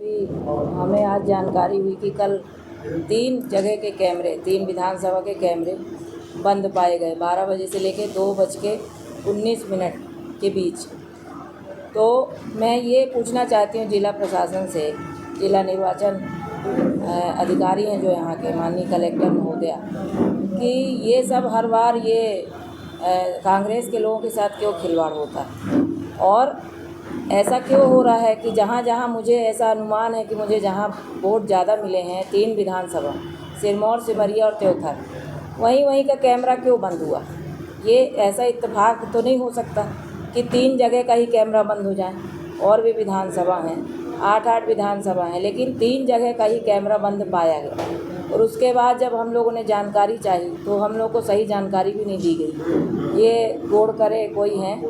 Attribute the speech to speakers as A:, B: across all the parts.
A: हमें आज जानकारी हुई कि कल 3 जगह के कैमरे, 3 विधानसभा के कैमरे बंद पाए गए 12 बजे से लेकर 2:19 के बीच। तो मैं ये पूछना चाहती हूँ जिला प्रशासन से, जिला निर्वाचन अधिकारी हैं जो यहाँ के माननीय कलेक्टर महोदया, कि ये सब हर बार ये कांग्रेस के लोगों के साथ क्यों खिलवाड़ होता है और ऐसा क्यों हो रहा है कि जहाँ जहाँ मुझे ऐसा अनुमान है कि मुझे जहाँ वोट ज़्यादा मिले हैं 3 विधानसभा सिरमौर, सिमरिया और त्योथर, वहीं का कैमरा क्यों बंद हुआ। ये ऐसा इत्तेफाक तो नहीं हो सकता कि 3 जगह का ही कैमरा बंद हो जाए। और भी विधानसभा हैं, 8 विधानसभा हैं, लेकिन 3 जगह का ही कैमरा बंद पाया गया। और उसके बाद जब हम लोगों ने जानकारी चाहिए तो हम लोग को सही जानकारी भी नहीं दी गई। ये गोड़ करे कोई हैं,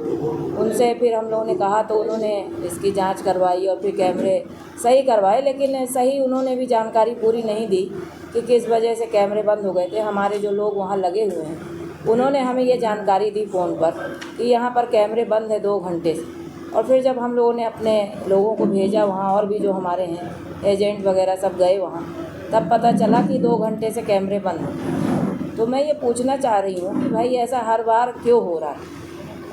A: उनसे फिर हम लोगों ने कहा तो उन्होंने इसकी जांच करवाई और फिर कैमरे सही करवाए, लेकिन सही उन्होंने भी जानकारी पूरी नहीं दी कि किस वजह से कैमरे बंद हो गए थे। हमारे जो लोग वहाँ लगे हुए हैं उन्होंने हमें ये जानकारी दी फ़ोन पर कि यहाँ पर कैमरे बंद है 2 घंटे से। और फिर जब हम लोगों ने अपने लोगों को भेजा वहाँ, और भी जो हमारे हैं एजेंट वगैरह सब गए वहाँ, तब पता चला कि 2 घंटे से कैमरे बंद हैं। तो मैं ये पूछना चाह रही हूँ कि भाई ऐसा हर बार क्यों हो रहा है।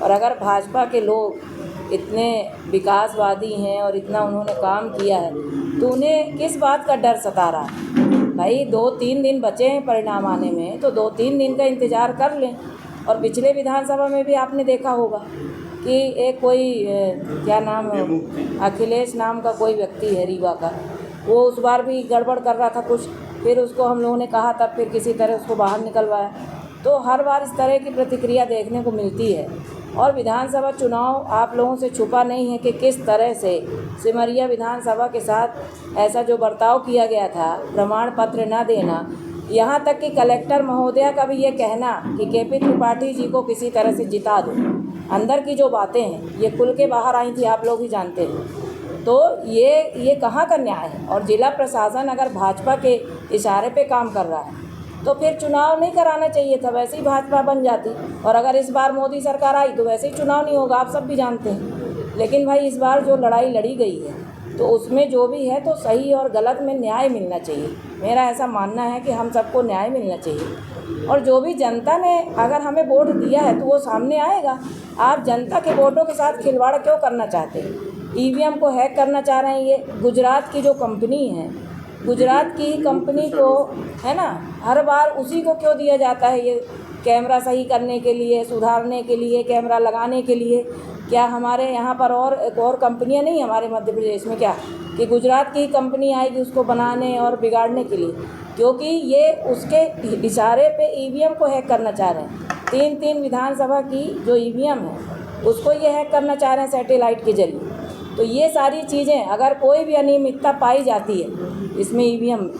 A: और अगर भाजपा के लोग इतने विकासवादी हैं और इतना उन्होंने काम किया है तो उन्हें किस बात का डर सता रहा है। भाई 2-3 दिन बचे हैं परिणाम आने में, तो 2-3 दिन का इंतज़ार कर लें। और पिछले विधानसभा में भी आपने देखा होगा कि एक कोई क्या नाम, अखिलेश नाम का कोई व्यक्ति है रीवा का, वो उस बार भी गड़बड़ कर रहा था कुछ, फिर उसको हम लोगों ने कहा, तब फिर किसी तरह उसको बाहर निकलवाया। तो हर बार इस तरह की प्रतिक्रिया देखने को मिलती है। और विधानसभा चुनाव आप लोगों से छुपा नहीं है कि किस तरह से सिमरिया विधानसभा के साथ ऐसा जो बर्ताव किया गया था, प्रमाण पत्र न देना, यहाँ तक कि कलेक्टर महोदया का भी ये कहना कि केपी त्रिपाठी जी को किसी तरह से जिता दो। अंदर की जो बातें हैं ये खुल के बाहर आई थी, आप लोग ही जानते हैं। तो ये कहाँ का न्याय है। और जिला प्रशासन अगर भाजपा के इशारे पे काम कर रहा है तो फिर चुनाव नहीं कराना चाहिए था, वैसे ही भाजपा बन जाती। और अगर इस बार मोदी सरकार आई तो वैसे ही चुनाव नहीं होगा, आप सब भी जानते हैं। लेकिन भाई इस बार जो लड़ाई लड़ी गई है तो उसमें जो भी है तो सही और गलत में न्याय मिलना चाहिए। मेरा ऐसा मानना है कि हम सबको न्याय मिलना चाहिए। और जो भी जनता ने अगर हमें वोट दिया है तो वो सामने आएगा। आप जनता के वोटों के साथ खिलवाड़ क्यों करना चाहते हैं। ईवीएम को हैक करना चाह रहे हैं। ये गुजरात की जो कंपनी है, गुजरात की कंपनी को है ना, हर बार उसी को क्यों दिया जाता है ये कैमरा सही करने के लिए, सुधारने के लिए, कैमरा लगाने के लिए। क्या हमारे यहाँ पर और कंपनियाँ नहीं हमारे मध्य प्रदेश में क्या कि गुजरात की ही कंपनी आएगी उसको बनाने और बिगाड़ने के लिए। क्योंकि ये उसके इशारे पे ईवीएम को हैक करना चाह रहे हैं। 3 विधानसभा की जो ईवीएम है उसको ये हैक करना चाह रहे हैं सैटेलाइट के जरिए। तो ये सारी चीज़ें, अगर कोई भी अनियमितता पाई जाती है इसमें ईवीएम में,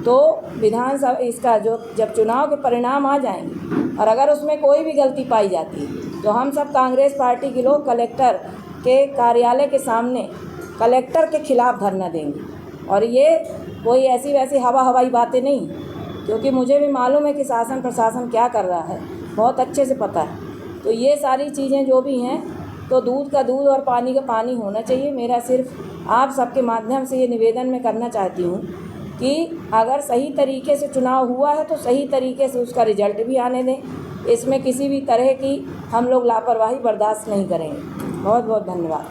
A: तो विधानसभा इसका जो जब चुनाव के परिणाम आ जाएंगे और अगर उसमें कोई भी गलती पाई जाती है तो हम सब कांग्रेस पार्टी के लोग कलेक्टर के कार्यालय के सामने कलेक्टर के खिलाफ धरना देंगे। और ये कोई ऐसी वैसी हवाई बातें नहीं, क्योंकि मुझे भी मालूम है कि शासन प्रशासन क्या कर रहा है, बहुत अच्छे से पता है। तो ये सारी चीज़ें जो भी हैं, तो दूध का दूध और पानी का पानी होना चाहिए। मेरा सिर्फ आप सबके माध्यम से ये निवेदन मैं करना चाहती हूँ कि अगर सही तरीके से चुनाव हुआ है तो सही तरीके से उसका रिजल्ट भी आने दें। इसमें किसी भी तरह की हम लोग लापरवाही बर्दाश्त नहीं करेंगे। बहुत बहुत धन्यवाद।